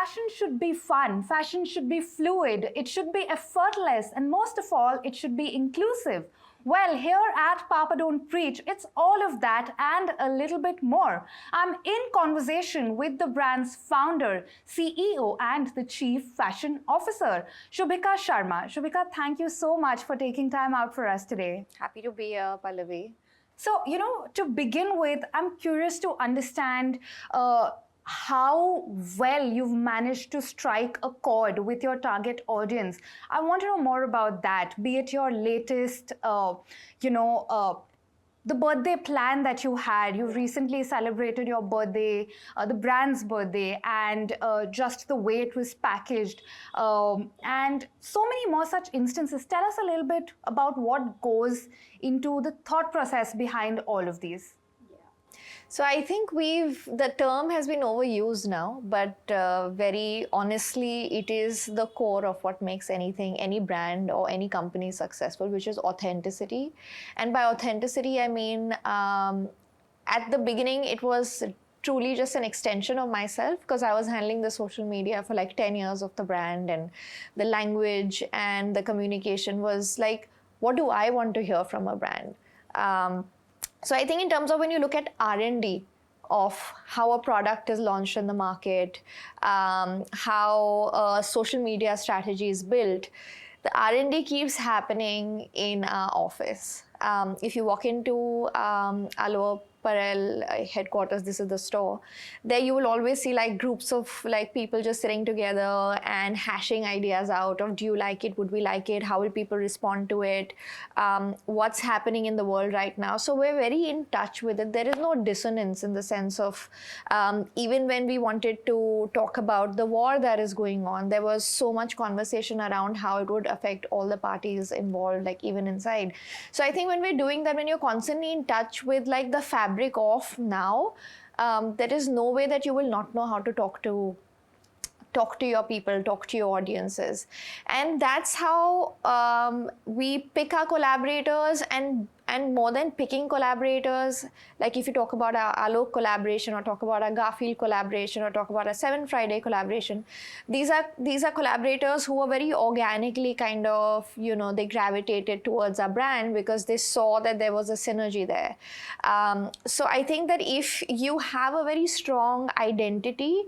fashion should be fun, fashion should be fluid, it should be effortless, and most of all, it should be inclusive. Well, here at Papa Don't Preach, it's all of that and a little bit more. I'm in conversation with the brand's founder, CEO, and the Chief Fashion Officer, Shubhika Sharma. Shubhika, thank you so much for taking time out for us today. Happy to be here, Pallavi. So, to begin with, I'm curious to understand how well you've managed to strike a chord with your target audience. I want to know more about that, be it your latest, the birthday plan that you had. You've recently celebrated your birthday, the brand's birthday, and just the way it was packaged, and so many more such instances. Tell us a little bit about what goes into the thought process behind all of these. So I think the term has been overused now, but very honestly, it is the core of what makes any brand or any company successful, which is authenticity. And by authenticity, I mean, at the beginning, it was truly just an extension of myself, because I was handling the social media for like 10 years of the brand, and the language and the communication was like, what do I want to hear from a brand? So I think in terms of when you look at R&D of how a product is launched in the market, how a social media strategy is built, the R&D keeps happening in our office. If you walk into Aloe Parel headquarters, this is the store, there you will always see like groups of like people just sitting together and hashing ideas out of, do you like it, would we like it, how will people respond to it, what's happening in the world right now. So we're very in touch with it. There is no dissonance in the sense of even when we wanted to talk about the war that is going on, there was so much conversation around how it would affect all the parties involved, like even inside. So I think when we're doing that, when you're constantly in touch with like the fabric of now, there is no way that you will not know how to talk to your people, talk to your audiences. And that's how we pick our collaborators, and more than picking collaborators, like if you talk about our Aloe collaboration, or talk about our Garfield collaboration, or talk about our 7 Friday collaboration, these are collaborators who are very organically kind of, they gravitated towards our brand because they saw that there was a synergy there. So I think that if you have a very strong identity,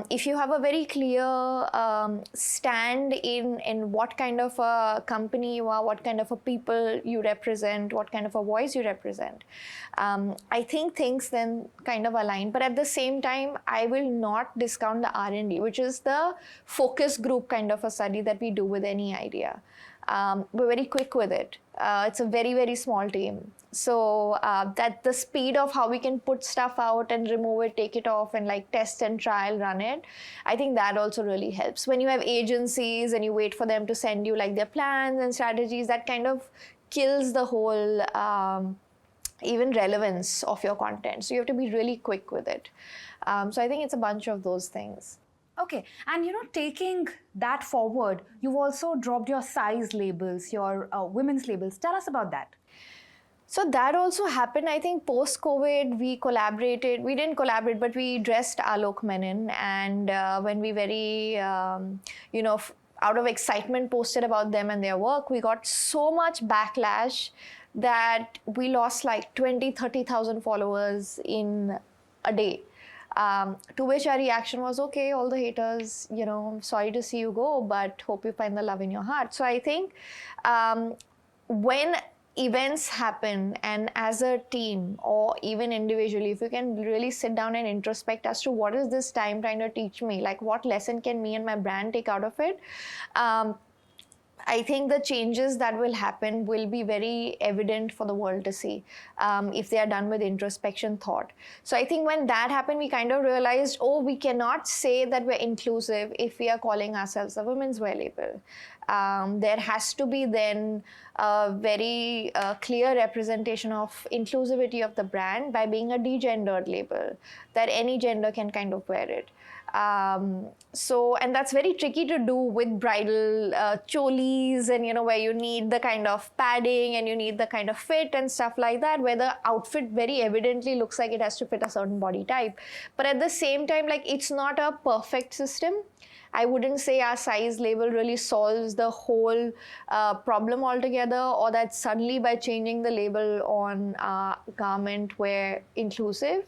if you have a very clear stand in what kind of a company you are, what kind of a people you represent, what kind of a voice you represent, I think things then kind of align. But at the same time, I will not discount the R&D, which is the focus group kind of a study that we do with any idea. We're very quick with it. It's a very, very small team. So that the speed of how we can put stuff out and remove it, take it off, and like test and trial run it, I think that also really helps. When you have agencies and you wait for them to send you like their plans and strategies, that kind of kills the whole even relevance of your content. So you have to be really quick with it. So I think it's a bunch of those things. Okay, and taking that forward, you've also dropped your size labels, your women's labels. Tell us about that. So that also happened, I think, post-COVID. We didn't collaborate, but we dressed Alok Menon, and when we very, out of excitement posted about them and their work, we got so much backlash that we lost like 30,000 followers in a day. To which our reaction was, okay, all the haters, sorry to see you go, but hope you find the love in your heart. So I think when events happen, and as a team or even individually, if you can really sit down and introspect as to what is this time trying to teach me, like what lesson can me and my brand take out of it, I think the changes that will happen will be very evident for the world to see if they are done with introspection thought. So I think when that happened, we kind of realized, we cannot say that we're inclusive if we are calling ourselves a women's wear label. There has to be then a very clear representation of inclusivity of the brand by being a degendered label, that any gender can kind of wear it. And that's very tricky to do with bridal cholis, and where you need the kind of padding and you need the kind of fit and stuff like that, where the outfit very evidently looks like it has to fit a certain body type. But at the same time, like, it's not a perfect system. I wouldn't say our size label really solves the whole problem altogether, or that suddenly by changing the label on a garment we're inclusive.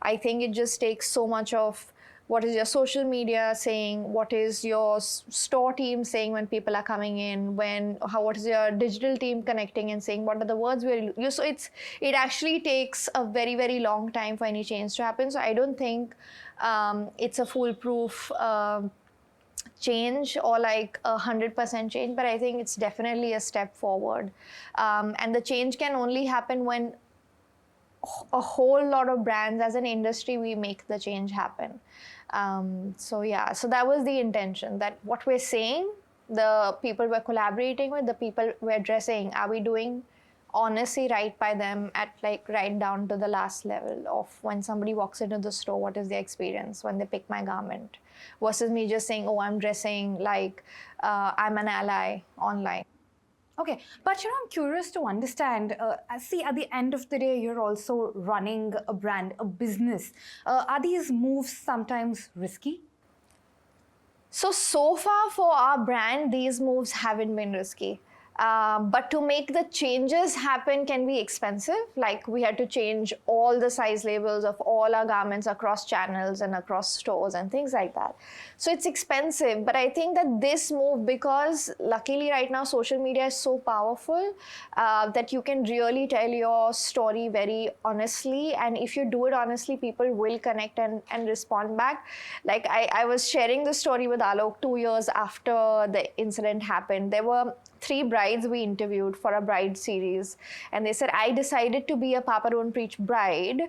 I think it just takes so much of what is your social media saying, what is your store team saying when people are coming in, what is your digital team connecting and saying what are the words we're using. So it actually takes a very, very long time for any change to happen. So I don't think it's a foolproof change or like 100% change, but I think it's definitely a step forward. And the change can only happen when a whole lot of brands, as an industry, we make the change happen. So that was the intention, that what we're saying, the people we're collaborating with, the people we're dressing, are we doing honestly right by them at like right down to the last level of when somebody walks into the store, what is their experience when they pick my garment, versus me just saying, oh, I'm dressing like I'm an ally online. Okay, but I'm curious to understand, see, at the end of the day, you're also running a brand, a business. Are these moves sometimes risky? So far for our brand, these moves haven't been risky. But to make the changes happen can be expensive. Like, we had to change all the size labels of all our garments across channels and across stores and things like that. So it's expensive. But I think that this move, because luckily right now social media is so powerful that you can really tell your story very honestly. And if you do it honestly, people will connect and respond back. Like, I was sharing the story with Alok 2 years after the incident happened. There were 3 brides we interviewed for a bride series, and they said, I decided to be a Papa Don't Preach bride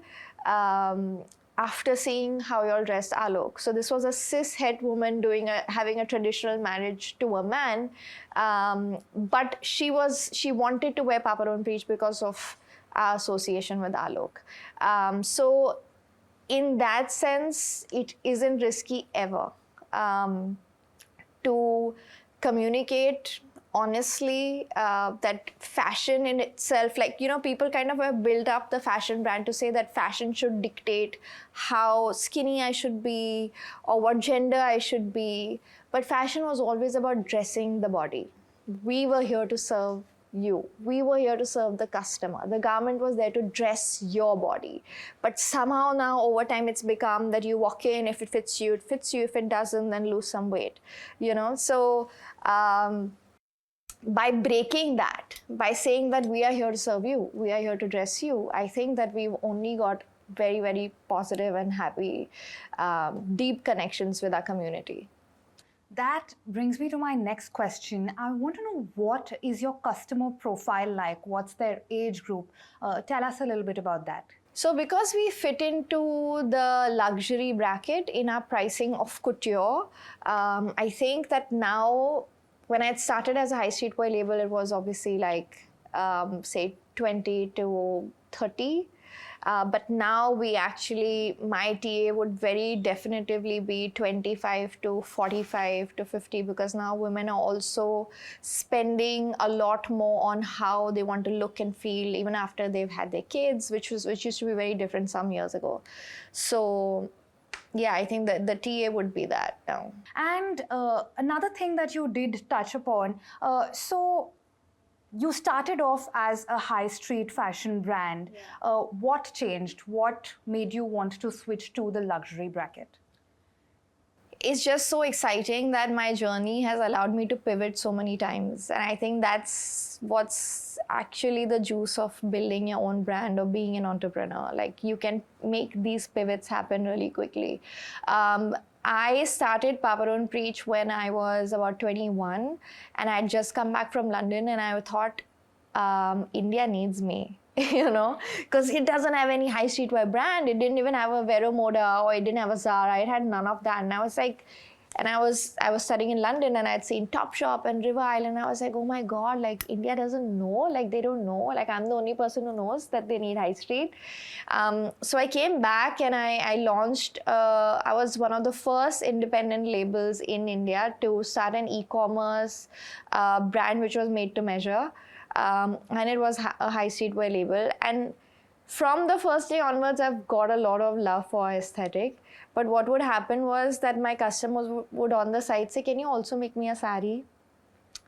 after seeing how you all dressed Alok. So this was a cis-het woman having a traditional marriage to a man, but she wanted to wear Papa Don't Preach because of our association with Alok. So in that sense, it isn't risky ever to communicate honestly that fashion in itself, like, people kind of have built up the fashion brand to say that fashion should dictate how skinny I should be or what gender I should be. But fashion was always about dressing the body. We were here to serve you. We were here to serve the customer. The garment was there to dress your body. But somehow now, over time, it's become that you walk in, if it fits you, it fits you. If it doesn't, then lose some weight. So by breaking that, by saying that we are here to serve you, we are here to dress you, I think that we've only got very, very positive and happy, deep connections with our community. That brings me to my next question. I want to know, what is your customer profile like? What's their age group? Tell us a little bit about that. So because we fit into the luxury bracket in our pricing of couture, I think that now, when I had started as a high street boy label, it was obviously like, say, 20 to 30. But now my TA would very definitively be 25 to 45 to 50, because now women are also spending a lot more on how they want to look and feel even after they've had their kids, which used to be very different some years ago. So yeah, I think that the TA would be that now. And another thing that you did touch upon, so you started off as a high street fashion brand. Yeah. What changed? What made you want to switch to the luxury bracket? It's just so exciting that my journey has allowed me to pivot so many times. And I think that's what's actually the juice of building your own brand or being an entrepreneur. Like, you can make these pivots happen really quickly. I started Papa Don't Preach when I was about 21, and I had just come back from London, and I thought, India needs me. Because it doesn't have any high streetwear brand. It didn't even have a Vero Moda, or it didn't have a Zara. It had none of that. And I was like, And I was studying in London, and I'd seen Topshop and River Island. I was like, oh my God, like India doesn't know, like they don't know, like I'm the only person who knows that they need high street. So I came back and I launched, I was one of the first independent labels in India to start an e-commerce brand which was made to measure. And it was a high streetwear label. And from the first day onwards, I've got a lot of love for aesthetic. But what would happen was that my customers would on the site say, can you also make me a sari?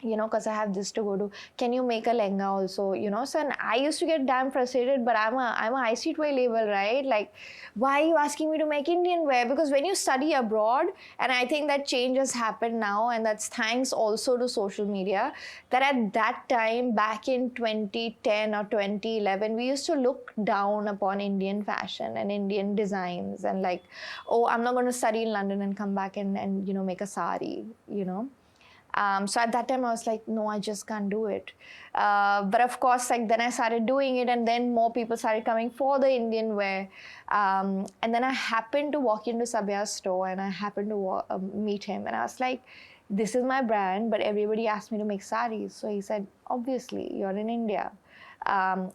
You know, because I have this to go to. Can you make a lehenga also? You know, so and I used to get damn frustrated, but I'm a high streetwear label, right? Like, why are you asking me to make Indian wear? Because when you study abroad, and I think that change has happened now, and that's thanks also to social media, that at that time, back in 2010 or 2011, we used to look down upon Indian fashion and Indian designs, and like, oh, I'm not going to study in London and come back and you know, make a sari, you know. So at that time I was like, no, I just can't do it. But of course, like then I started doing it, and then more people started coming for the Indian wear. And then I happened to walk into Sabya's store, and I happened to meet him, and I was like, this is my brand, but everybody asked me to make saris. So he said, obviously, you're in India.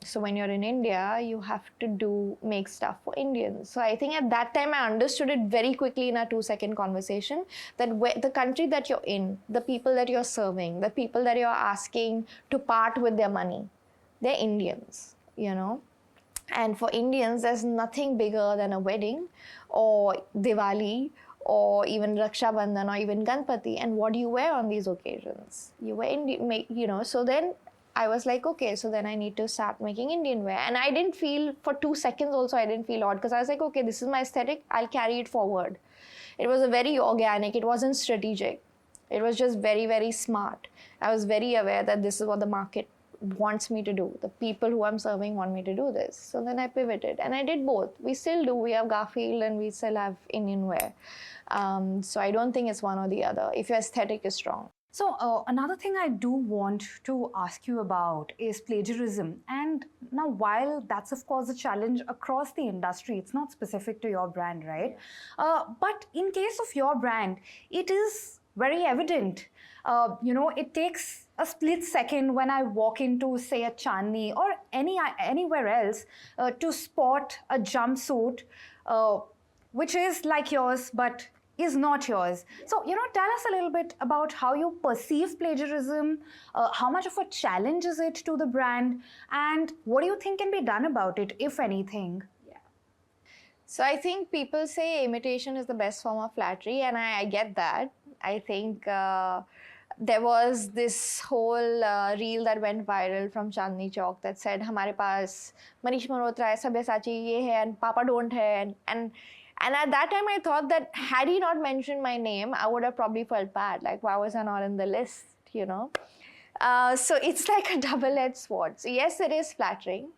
So when you're in India, you have to make stuff for Indians. So I think at that time I understood it very quickly in a 2-second conversation, that the country that you're in, the people that you're serving, the people that you're asking to part with their money, they're Indians, you know. And for Indians, there's nothing bigger than a wedding or Diwali or even Raksha Bandhan or even Ganpati. And what do you wear on these occasions? You wear you know. So then I was like, okay, so then I need to start making Indian wear. And I didn't feel, for 2 seconds also, I didn't feel odd, because I was like, okay, this is my aesthetic, I'll carry it forward. It was a very organic, it wasn't strategic. It was just very, very smart. I was very aware that this is what the market wants me to do. The people who I'm serving want me to do this. So then I pivoted, and I did both. We still do. We have Garfield and we still have Indian wear. So I don't think it's one or the other, if your aesthetic is strong. So another thing I do want to ask you about is plagiarism. And now, while that's of course a challenge across the industry, it's not specific to your brand, right? But in case of your brand, it is very evident. You know, it takes a split second when I walk into, say, a Chandni or anywhere else to spot a jumpsuit which is like yours, but is not yours. So, you know, tell us a little bit about how you perceive plagiarism, how much of a challenge is it to the brand, and what do you think can be done about it, if anything? Yeah. So I think people say imitation is the best form of flattery, and I get that. I think there was this whole reel that went viral from Chandni Chowk that said, "Hamare paas Manish Malhotra hai, Sabyasachi ye hai, and Papa don't hai," and at that time, I thought that had he not mentioned my name, I would have probably felt bad. Like, why was I not in the list, you know? So it's like a double-edged sword. So yes, it is flattering.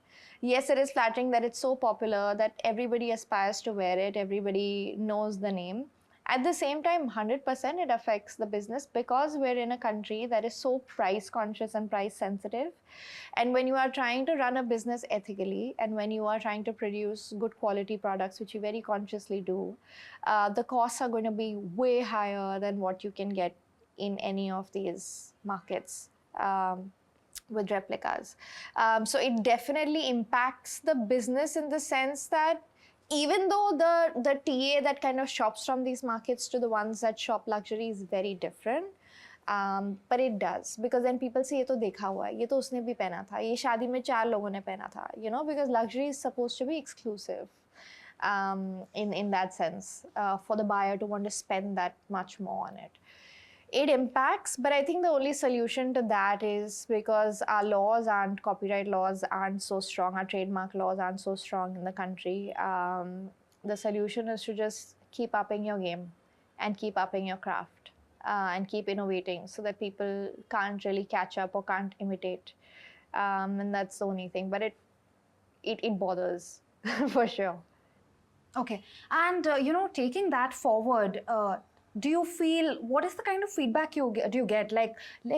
Yes, it is flattering that it's so popular that everybody aspires to wear it. Everybody knows the name. At the same time, 100% it affects the business, because we're in a country that is so price conscious and price sensitive. And when you are trying to run a business ethically, and when you are trying to produce good quality products, which you very consciously do, the costs are going to be way higher than what you can get in any of these markets. With replicas. So it definitely impacts the business in the sense that even though the TA that kind of shops from these markets to the ones that shop luxury is very different, but it does, because then people say, ये तो देखा हुआ है, ये तो उसने भी पहना था, ये शादी में 4 लोगों ने पहना था, you know, because luxury is supposed to be exclusive in that sense, for the buyer to want to spend that much more on it. It impacts, but I think the only solution to that is, because our laws aren't, copyright laws aren't so strong, our trademark laws aren't so strong in the country, the solution is to just keep upping your game and keep upping your craft and keep innovating, so that people can't really catch up or can't imitate. And that's the only thing, but it bothers for sure. Okay, and you know, taking that forward, do you feel, what is the kind of feedback you get? Like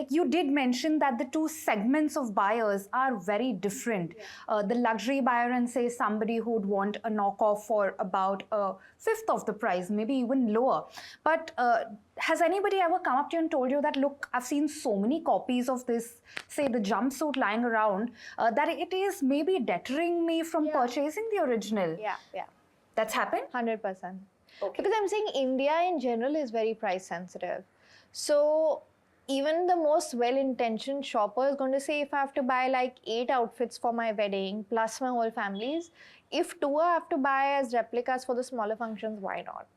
you did mention that the two segments of buyers are very different. The luxury buyer and say somebody who would want a knockoff for about a fifth of the price, maybe even lower. But has anybody ever come up to you and told you that, look, I've seen so many copies of this, say the jumpsuit lying around, that it is maybe deterring me from purchasing the original? Yeah. That's happened? 100%. Okay. Because I'm saying India in general is very price sensitive. So even the most well-intentioned shopper is going to say, if I have to buy like 8 outfits for my wedding plus my whole family's, if 2 I have to buy as replicas for the smaller functions, why not?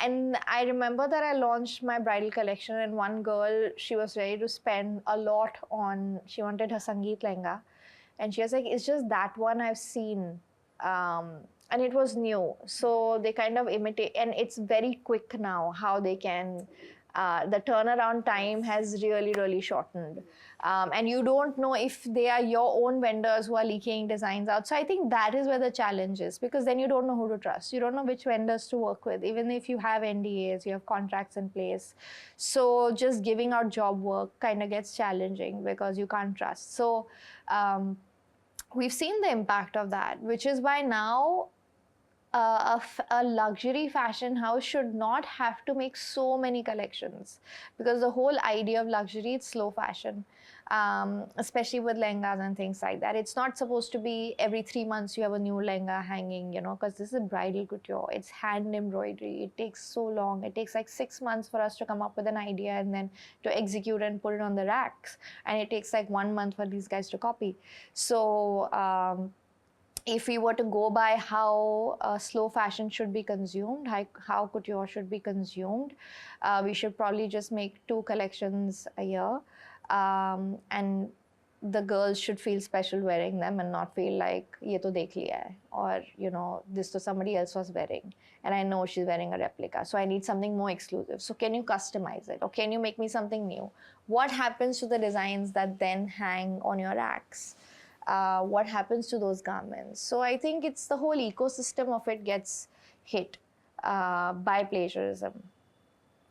And I remember that I launched my bridal collection, and one girl, she was ready to spend a lot on, she wanted her Sangeet lehenga, and she was like, it's just that one I've seen. And it was new, so they kind of imitate, and it's very quick now how they can, the turnaround time has really shortened, and you don't know if they are your own vendors who are leaking designs out. So I think that is where the challenge is, because then you don't know who to trust, you don't know which vendors to work with, even if you have NDAs, you have contracts in place. So just giving out job work kind of gets challenging because you can't trust. So we've seen the impact of that, which is why now a luxury fashion house should not have to make so many collections, because the whole idea of luxury is slow fashion, especially with lehengas and things like that. It's not supposed to be every 3 months you have a new lehenga hanging, you know, because this is bridal couture. It's hand embroidery. It takes so long. It takes like 6 months for us to come up with an idea and then to execute and put it on the racks. And it takes like 1 month for these guys to copy. So if we were to go by how slow fashion should be consumed, how couture should be consumed, we should probably just make 2 collections a year, and the girls should feel special wearing them and not feel like ye to dekh liya hai, or you know, this to somebody else was wearing and I know she's wearing a replica, so I need something more exclusive. So can you customize it, or can you make me something new? What happens to the designs that then hang on your racks? What happens to those garments? So I think it's the whole ecosystem of it gets hit by plagiarism,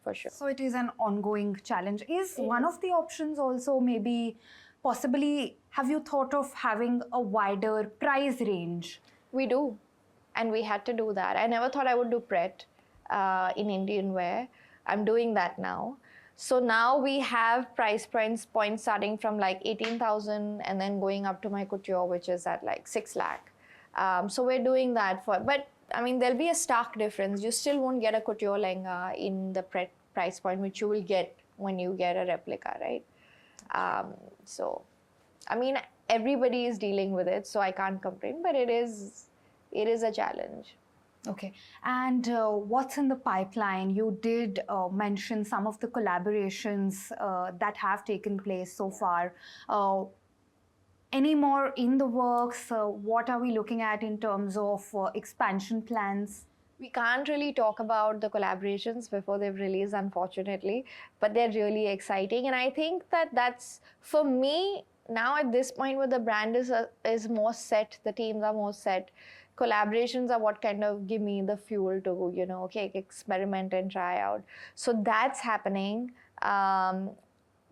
for sure. So it is an ongoing challenge. Is one of the options also maybe possibly, have you thought of having a wider price range? We do, and we had to do that. I never thought I would do Pret in Indian wear. I'm doing that now. So now we have price points starting from like 18,000 and then going up to my couture, which is at like 6 lakh. So we're doing that but I mean, there'll be a stark difference. You still won't get a couture lehenga in the price point, which you will get when you get a replica, right? So, I mean, everybody is dealing with it, so I can't complain, but it is a challenge. Okay. And what's in the pipeline? You did mention some of the collaborations that have taken place so far. Any more in the works? What are we looking at in terms of expansion plans? We can't really talk about the collaborations before they've released, unfortunately, but they're really exciting. And I think that that's, for me, now at this point where the brand is more set, the teams are more set, collaborations are what kind of give me the fuel to, you know, okay, experiment and try out. So that's happening.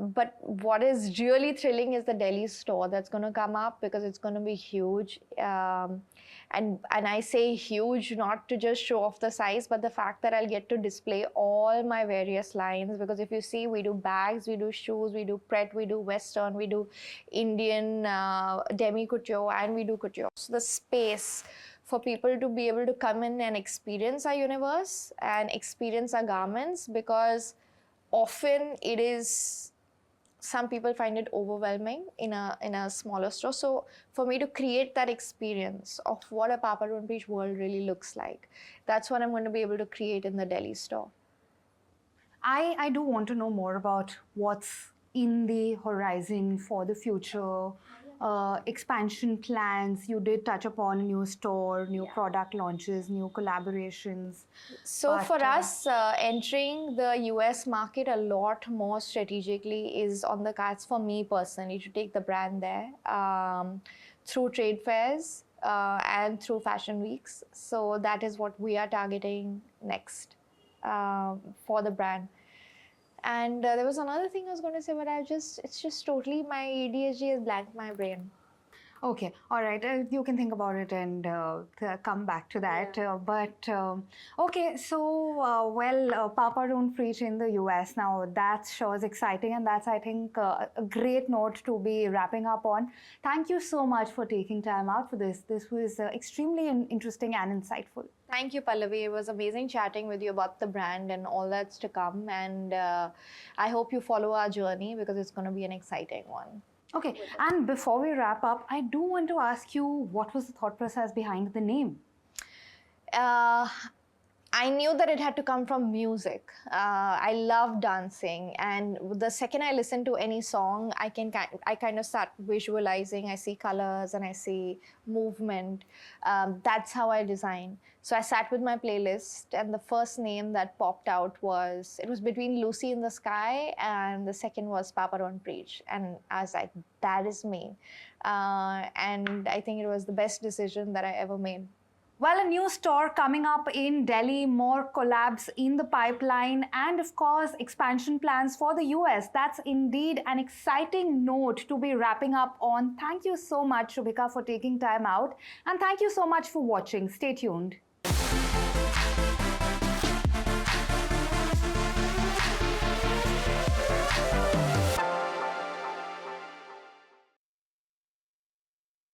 But what is really thrilling is the Delhi store that's going to come up, because it's going to be huge. And I say huge not to just show off the size, but the fact that I'll get to display all my various lines. Because if you see, we do bags, we do shoes, we do Pret, we do Western, we do Indian demi couture, and we do couture. So the space for people to be able to come in and experience our universe and experience our garments, because often it is, some people find it overwhelming in a smaller store. So for me to create that experience of what a Papa Don't Preach world really looks like, that's what I'm going to be able to create in the Delhi store. I do want to know more about what's in the horizon for the future. Expansion plans. You did touch upon a new store, new product launches, new collaborations. So for us, entering the US market a lot more strategically is on the cards for me personally, to take the brand there through trade fairs and through fashion weeks. So that is what we are targeting next. for the brand. And there was another thing I was going to say, but it's just totally my ADHD has blanked my brain. Okay, all right. You can think about it and come back to that. Okay, so Papa Don't Preach in the US now. That sure is exciting, and that's, I think, a great note to be wrapping up on. Thank you so much for taking time out for this. This was extremely interesting and insightful. Thank you, Pallavi. It was amazing chatting with you about the brand and all that's to come. And I hope you follow our journey because it's going to be an exciting one. Okay, and before we wrap up, I do want to ask you, what was the thought process behind the name? I knew that it had to come from music. I love dancing, and the second I listen to any song, I kind of start visualizing. I see colors and I see movement. That's how I design. So I sat with my playlist, and the first name that popped out was between Lucy in the Sky, and the second was Papa Don't Preach. And I was like, that is me. And I think it was the best decision that I ever made. Well, a new store coming up in Delhi, more collabs in the pipeline, and of course, expansion plans for the US. That's indeed an exciting note to be wrapping up on. Thank you so much, Shubhika, for taking time out. And thank you so much for watching. Stay tuned.